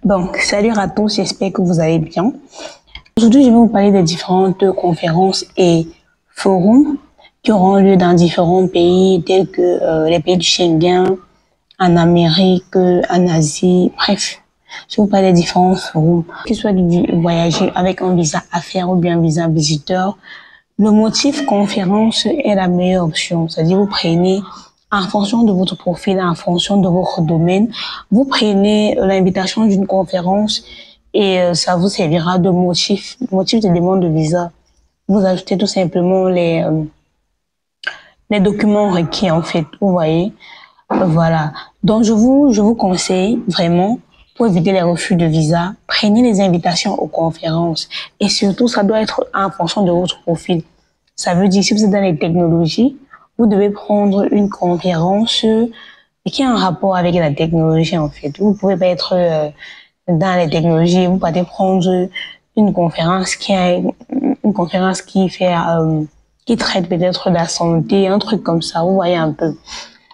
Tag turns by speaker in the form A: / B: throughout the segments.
A: Donc, salut à tous, j'espère que vous allez bien. Aujourd'hui, je vais vous parler des différentes conférences et forums qui auront lieu dans différents pays, tels que les pays du Schengen, en Amérique, en Asie, bref. Je vais vous parler des différents forums. Qu'il soit du voyager avec un visa affaires ou bien un visa visiteur, le motif conférence est la meilleure option. C'est-à-dire, vous prenez en fonction de votre profil, en fonction de votre domaine, vous prenez l'invitation d'une conférence et ça vous servira de motif de demande de visa. Vous ajoutez tout simplement les documents requis en fait, vous voyez. Voilà. Donc je vous conseille vraiment, pour éviter les refus de visa, prenez les invitations aux conférences et surtout ça doit être en fonction de votre profil. Ça veut dire si vous êtes dans les technologies, vous devez prendre une conférence qui a un rapport avec la technologie en fait. Vous pouvez pas être dans les technologies, vous pouvez prendre une conférence qui fait qui traite peut-être de la santé, un truc comme ça, vous voyez un peu.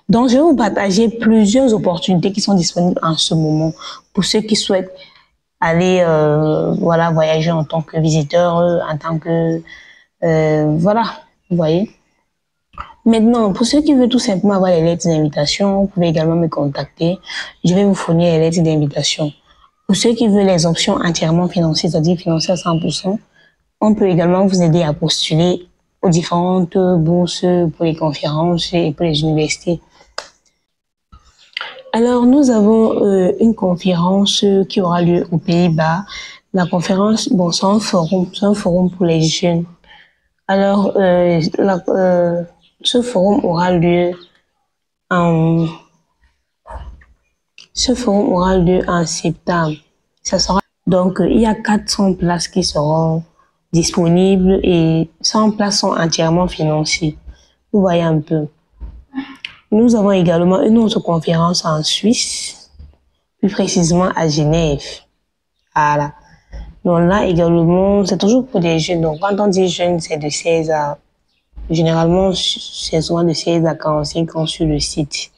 A: Donc, je vais vous partager plusieurs opportunités qui sont disponibles en ce moment pour ceux qui souhaitent aller voilà, voyager en tant que visiteur, en tant que... voilà, vous voyez. Maintenant, pour ceux qui veulent tout simplement avoir les lettres d'invitation, vous pouvez également me contacter. Je vais vous fournir les lettres d'invitation. Pour ceux qui veulent les options entièrement financées, c'est-à-dire financées à 100%, on peut également vous aider à postuler aux différentes bourses pour les conférences et pour les universités. Alors, nous avons une conférence qui aura lieu aux Pays-Bas. La conférence, bon, c'est un forum pour les jeunes. Alors, ce forum aura lieu en septembre. Ça sera donc il y a 400 places qui seront disponibles et 100 places sont entièrement financées. Vous voyez un peu. Nous avons également une autre conférence en Suisse, plus précisément à Genève. Voilà. Donc là également, c'est toujours pour des jeunes. Donc quand on dit jeunes, c'est de 16 à... Généralement, c'est souvent de 16 à 45 ans sur le site.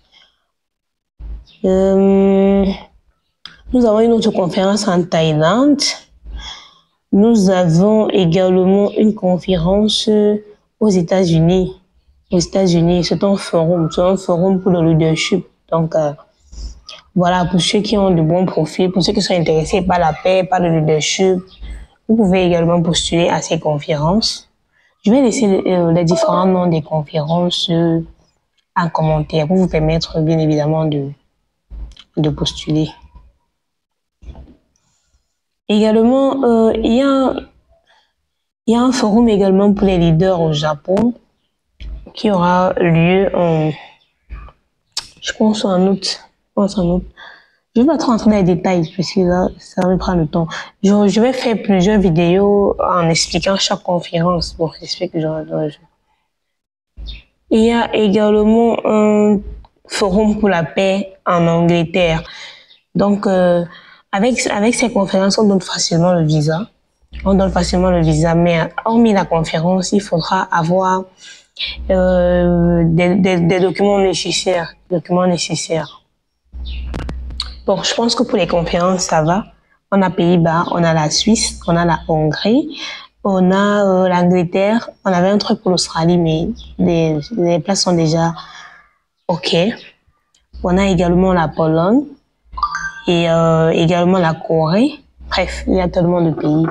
A: Nous avons une autre conférence en Thaïlande. Nous avons également une conférence aux États-Unis. C'est un forum pour le leadership. Donc, voilà, pour ceux qui ont de bons profils, pour ceux qui sont intéressés par la paix, par le leadership, vous pouvez également postuler à ces conférences. Je vais laisser les différents noms des conférences en commentaire pour vous permettre, bien évidemment, de postuler. Également, il y a un forum également pour les leaders au Japon qui aura lieu en, je pense en août. Je vais pas trop entrer dans les détails parce que là, ça va me prendre le temps. Je vais faire plusieurs vidéos en expliquant chaque conférence. Bon, j'espère que j'aurai. Il y a également un forum pour la paix en Angleterre. Donc, avec ces conférences, on donne facilement le visa. Mais hormis la conférence, il faudra avoir des documents nécessaires. Bon, je pense que pour les conférences, ça va. On a Pays-Bas, on a la Suisse, on a la Hongrie, on a l'Angleterre. On avait un truc pour l'Australie, mais les places sont déjà OK. On a également la Pologne et également la Corée. Bref, il y a tellement de pays.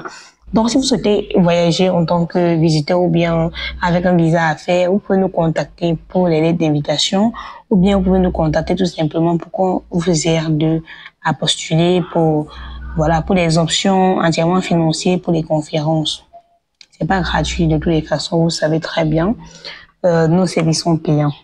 A: Donc, si vous souhaitez voyager en tant que visiteur ou bien avec un visa à faire, vous pouvez nous contacter pour les lettres d'invitation ou bien vous pouvez nous contacter tout simplement pour qu'on vous aide à postuler pour, voilà, pour les options entièrement financières pour les conférences. C'est pas gratuit de toutes les façons, vous savez très bien. Nos services sont payants.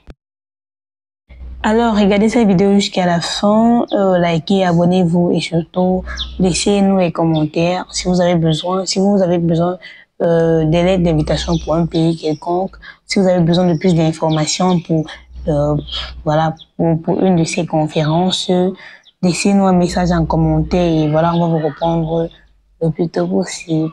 A: Alors, regardez cette vidéo jusqu'à la fin, likez, abonnez-vous et surtout, laissez-nous les commentaires si vous avez besoin, des lettres d'invitation pour un pays quelconque, si vous avez besoin de plus d'informations pour, voilà, pour une de ces conférences, laissez-nous un message en commentaire et voilà, on va vous répondre le plus tôt possible.